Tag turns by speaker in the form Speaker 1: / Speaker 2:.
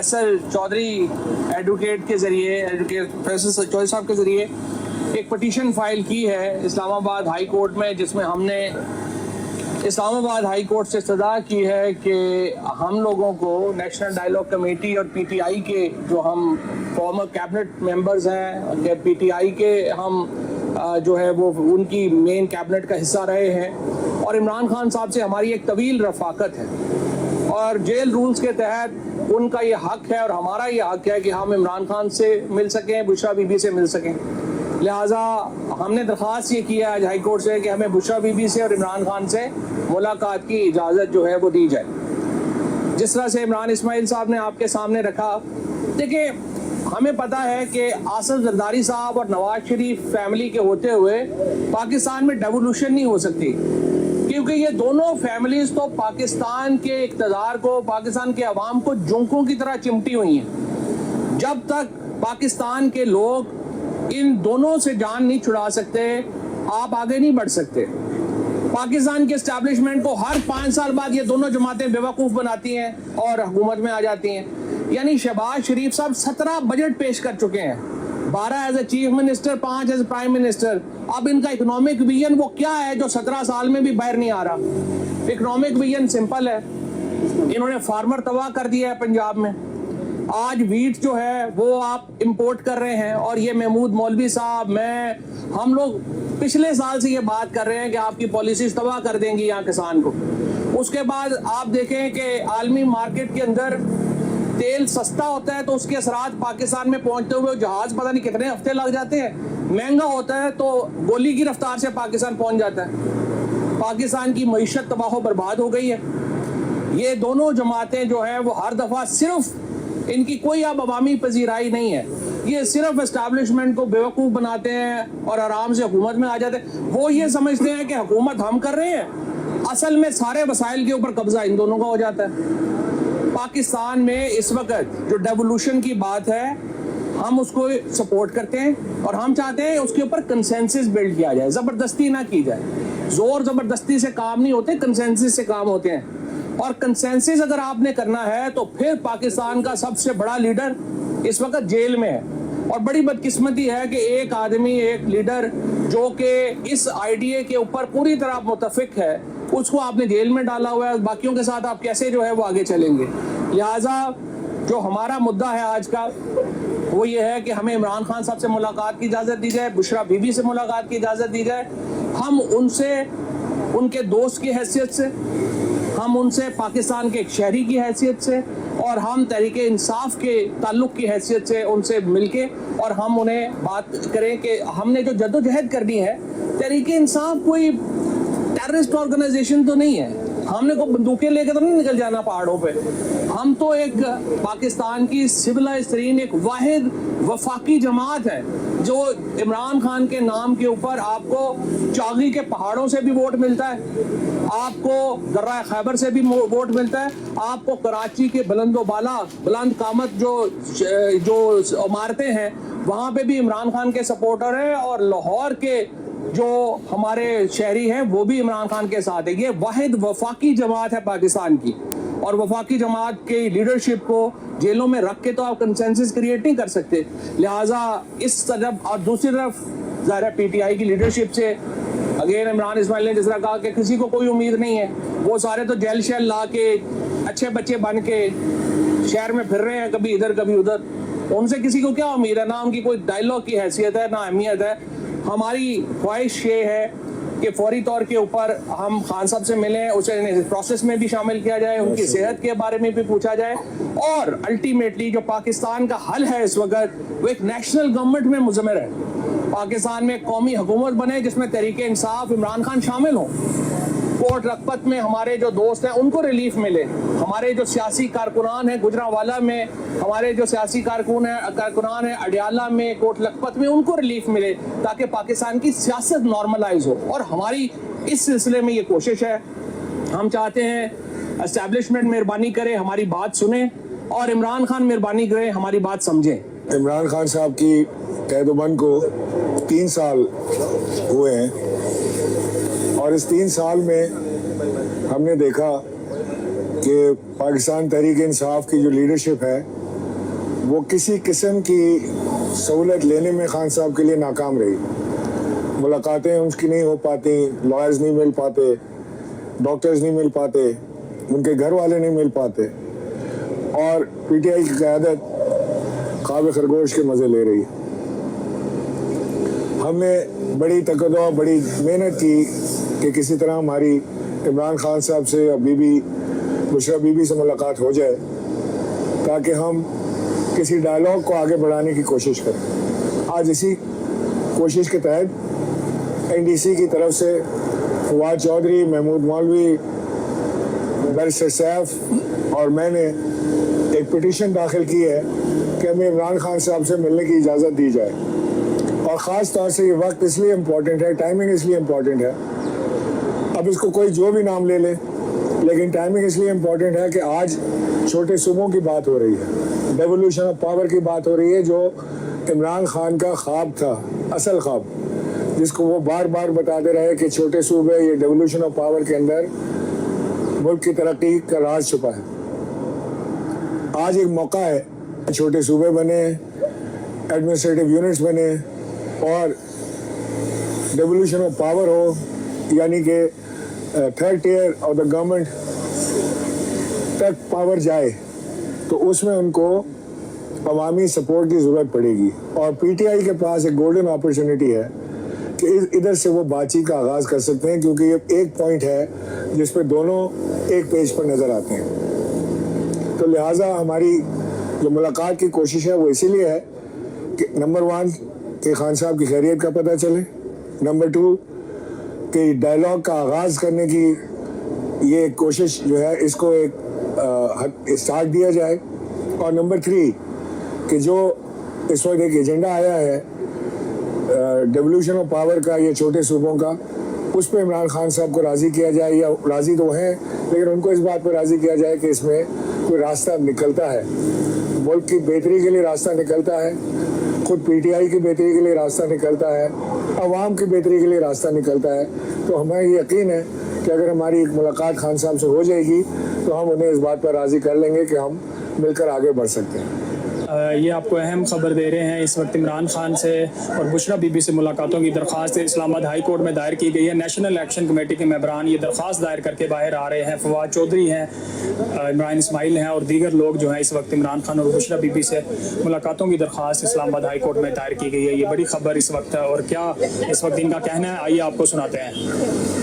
Speaker 1: Faisal Chaudhary advocate के ज़रिए, advocate Faisal Chaudhary साहब के ज़रिए एक पटिशन फाइल की है इस्लामाबाद हाई कोर्ट में, जिसमें हमने इस्लामाबाद हाई कोर्ट से इस्तदा की है कि हम लोगों को नेशनल डायलॉग कमेटी और पीटीआई के जो हम फॉर्मर कैबिनेट मेंबर्स हैं, पीटीआई के हम जो है वो उनकी मेन कैबिनेट का हिस्सा रहे हैं और इमरान खान साहब से हमारी एक तवील रफ़ाकत है और जेल रूल्स के तहत उनका ये हक है और हमारा ये हक है कि हम इमरान खान से मिल सकें, बुशरा बीबी से मिल सकें। लिहाजा हमने दरख्वास्त ये किया आज हाई कोर्ट से कि हमें बुशरा बीबी से और इमरान खान से मुलाकात की इजाज़त जो है वो दी जाए। जिस तरह से इमरान इस्माइल साहब ने आपके सामने रखा, देखिए हमें पता है कि आसिफ जरदारी साहब और नवाज शरीफ फैमिली के होते हुए पाकिस्तान में डेवोल्यूशन नहीं हो सकती, क्योंकि ये दोनों फैमिलीज तो पाकिस्तान के इक़्तिदार को, पाकिस्तान के अवाम को जोंकों की तरह चिमटी हुई हैं। जब तक पाकिस्तान के लोग इन दोनों से जान नहीं छुड़ा सकते, आप आगे नहीं बढ़ सकते। पाकिस्तान के एस्टैब्लिशमेंट को हर 5 साल बाद ये दोनों जमातें बेवकूफ़ बनाती हैं और हुकूमत में आ जाती हैं। यानी शहबाज शरीफ साहब 17 बजट पेश कर चुके हैं, 12 as a chief minister, 5 as a prime minister. अब इनका इकोनॉमिक विजन वो क्या है जो 17 साल में भी बाहर नहीं आ रहा? इकोनॉमिक विजन सिंपल है, इन्होंने फार्मर तबाह कर दिया है पंजाब में। आज वीट जो है वो आप इंपोर्ट कर रहे हैं और ये महमूद मौलवी साहब, हम लोग पिछले साल से ये बात कर रहे हैं कि आपकी पॉलिसीज तबाह कर देंगी यहाँ किसान को। उसके बाद आप देखें कि आलमी मार्केट के अंदर तेल सस्ता होता है तो उसके असरात पाकिस्तान में पहुंचते हुए जहाज पता नहीं कितने हफ्ते लग जाते हैं, महंगा होता है तो गोली की रफ्तार से पाकिस्तान पहुंच जाता है। पाकिस्तान की मईशत तबाह बर्बाद हो गई है। ये दोनों जमातें जो है वो हर दफ़ा सिर्फ इनकी कोई अब अवामी पजीराई नहीं है, ये सिर्फ एस्टैब्लिशमेंट को बेवकूफ़ बनाते हैं और आराम से हुकूमत में आ जाते हैं। वो ये समझते हैं कि हुकूमत हम कर रहे हैं, असल में सारे वसाइल के ऊपर कब्जा इन दोनों का हो जाता है। पाकिस्तान में इस वक्त जो डेवोल्यूशन की बात है हम उसको सपोर्ट करते हैं और हम चाहते हैं उसके ऊपर कंसेंसस बिल्ड किया जाए, ज़बरदस्ती ना की जाए। जोर ज़बरदस्ती से काम नहीं होते, कंसेंसस से काम होते हैं। और कंसेंसस अगर आपने करना है तो फिर पाकिस्तान का सबसे बड़ा लीडर इस वक्त जेल में है और बड़ी बदकिस्मती है कि एक आदमी, एक लीडर जो कि इस आईडीए के ऊपर पूरी तरह मुतफिक है, उसको आपने जेल में डाला हुआ है। बाकियों के साथ आप कैसे जो है वो आगे चलेंगे? लिहाजा जो हमारा मुद्दा है आज का वो ये है कि हमें इमरान खान साहब से मुलाकात की इजाज़त दी जाए, बुशरा बीबी से मुलाकात की इजाज़त दी जाए। हम उनसे उनके दोस्त की हैसियत से, हम उनसे पाकिस्तान के एक शहरी की हैसियत से और हम तहरीके इंसाफ के ताल्लुक़ की हैसियत से उनसे मिलके और हम उन्हें बात करें कि हमने जो जद्दोजहद करनी है, तहरीके इंसाफ कोई टेररिस्ट ऑर्गेनाइजेशन तो नहीं है, हमने को बंदूकें लेकर तो नहीं निकल जाना पहाड़ों पे। हम तो एक पाकिस्तान की सिविलाइज्ड तरीन एक वाहिद वफाकी जमात है जो इमरान खान के नाम के ऊपर आपको चागी के पहाड़ों से भी वोट मिलता है, आपको दर्रा खैबर से भी वोट मिलता है, आपको कराची के बुलंद कामत जो इमारतें हैं वहाँ पे भी इमरान खान के सपोर्टर हैं और लाहौर के जो हमारे शहरी हैं वो भी इमरान खान के साथ है। ये वाहिद वफाकी जमात है पाकिस्तान की और वफाकी जमात के लीडरशिप को जेलों में रख के तो आप कंसेंसस क्रिएट नहीं कर सकते। लिहाजा इस तरफ और दूसरी तरफ ज़ाहिर पीटीआई की लीडरशिप से अगेन इमरान इस्माइल ने जिस तरह कहा कि किसी को कोई उम्मीद नहीं है, वो सारे तो जेल शेल ला के अच्छे बच्चे बन के शहर में फिर रहे हैं, कभी इधर कभी उधर। उनसे किसी को क्या उम्मीद है? ना उनकी कोई डायलॉग की हैसियत है, ना अहमियत है। हमारी ख्वाहिश ये है कि फौरी तौर के ऊपर हम खान साहब से मिलें, उसे प्रोसेस में भी शामिल किया जाए, उनकी सेहत के बारे में भी पूछा जाए और अल्टीमेटली जो पाकिस्तान का हल है इस वक्त वो एक नेशनल गवर्नमेंट में मुज़म्मिर है। पाकिस्तान में कौमी हुकूमत बने जिसमें तहरीके इंसाफ, इमरान खान शामिल हों। कोट लखपत में हमारे जो दोस्त हैं उनको रिलीफ मिले, हमारे जो सियासी कारकुनान हैं गुजरांवाला में, हमारे जो सियासी कारकुनान हैं अडियाला में, कोट लखपत में, उनको रिलीफ मिले ताकि पाकिस्तान की सियासत नॉर्मलाइज हो। और हमारी इस सिलसिले में ये कोशिश है। हम चाहते हैं एस्टैब्लिशमेंट मेहरबानी करे, हमारी बात सुने और इमरान खान मेहरबानी करे, हमारी बात समझें।
Speaker 2: इमरान खान साहब की कैदबंद को 3 साल हुए हैं और इस 3 साल में हमने देखा کہ پاکستان تحریک انصاف کی جو لیڈرشپ ہے وہ کسی قسم کی سہولت لینے میں خان صاحب کے لیے ناکام رہی. ملاقاتیں اس کی نہیں ہو پاتی, لائرز نہیں مل پاتے, ڈاکٹرز نہیں مل پاتے, ان کے گھر والے نہیں مل پاتے, اور پی ٹی آئی کی قیادت خواب خرگوش کے مزے لے رہی. ہم نے بڑی تقدو بڑی محنت کی کہ کسی طرح ہماری عمران خان صاحب سے اور بشرا بی بی سے ملاقات ہو جائے تاکہ ہم کسی ڈائلاگ کو آگے بڑھانے کی کوشش کریں. آج اسی کوشش کے تحت این ڈی سی کی طرف سے فواد چودھری, محمود مولوی, بیرسٹر سیف اور میں نے ایک پٹیشن داخل کی ہے کہ ہمیں عمران خان صاحب سے ملنے کی اجازت دی جائے. اور خاص طور سے یہ وقت اس لیے امپورٹنٹ ہے, ٹائمنگ اس لیے امپورٹنٹ ہے, اب اس کو کوئی جو بھی نام لے لے, لیکن ٹائمنگ اس لیے امپورٹنٹ ہے کہ آج چھوٹے صوبوں کی بات ہو رہی ہے, ڈیولوشن آف پاور کی بات ہو رہی ہے, جو عمران خان کا خواب تھا, اصل خواب, جس کو وہ بار بار بتاتے رہے کہ چھوٹے صوبے یہ ڈیولوشن آف پاور کے اندر ملک کی ترقی کا راز چھپا ہے. آج ایک موقع ہے, چھوٹے صوبے بنے, ایڈمنسٹریٹو یونٹس بنے اور ڈیولوشن آف پاور ہو, یعنی کہ third tier of the government تک پاور جائے, تو اس میں ان کو عوامی سپورٹ کی ضرورت پڑے گی. اور پی ٹی آئی کے پاس ایک گولڈن اپرچونٹی ہے کہ ادھر سے وہ بات چیت کا آغاز کر سکتے ہیں, کیونکہ یہ ایک پوائنٹ ہے جس پہ دونوں ایک پیج پر نظر آتے ہیں. تو لہٰذا ہماری جو ملاقات کی کوشش ہے وہ اسی لیے ہے کہ نمبر 1 کہ خان صاحب کی خیریت کا پتہ چلے, نمبر 2 کہ ڈائلاگ کا آغاز کرنے کی یہ کوشش جو ہے اس کو ایک اسٹارٹ دیا جائے, اور نمبر 3 کہ جو اس وقت ایک ایجنڈا آیا ہے ڈیولوشن آف پاور کا, یہ چھوٹے صوبوں کا, اس پہ عمران خان صاحب کو راضی کیا جائے, یا راضی تو ہیں لیکن ان کو اس بات پہ راضی کیا جائے کہ اس میں کوئی راستہ نکلتا ہے, ملک کی بہتری کے لیے راستہ نکلتا ہے, خود پی ٹی آئی کی بہتری کے لیے راستہ نکلتا ہے, عوام کی بہتری کے لیے راستہ نکلتا ہے. تو ہمیں یہ یقین ہے کہ اگر ہماری ایک ملاقات خان صاحب سے ہو جائے گی تو ہم انہیں اس بات پر راضی کر لیں گے کہ ہم مل کر آگے بڑھ سکتے ہیں.
Speaker 3: یہ آپ کو اہم خبر دے رہے ہیں, اس وقت عمران خان سے اور بشرا بی بی سے ملاقاتوں کی درخواست اسلام آباد ہائی کورٹ میں دائر کی گئی ہے. نیشنل ایکشن کمیٹی کے ممبران یہ درخواست دائر کر کے باہر آ رہے ہیں. فواد چودھری ہیں, عمران اسماعیل ہیں اور دیگر لوگ جو ہیں اس وقت عمران خان اور بشرا بی بی سے ملاقاتوں کی درخواست اسلام آباد ہائی کورٹ میں دائر کی گئی ہے. یہ بڑی خبر اس وقت ہے, اور کیا اس وقت ان کا کہنا ہے آئیے آپ کو سناتے ہیں.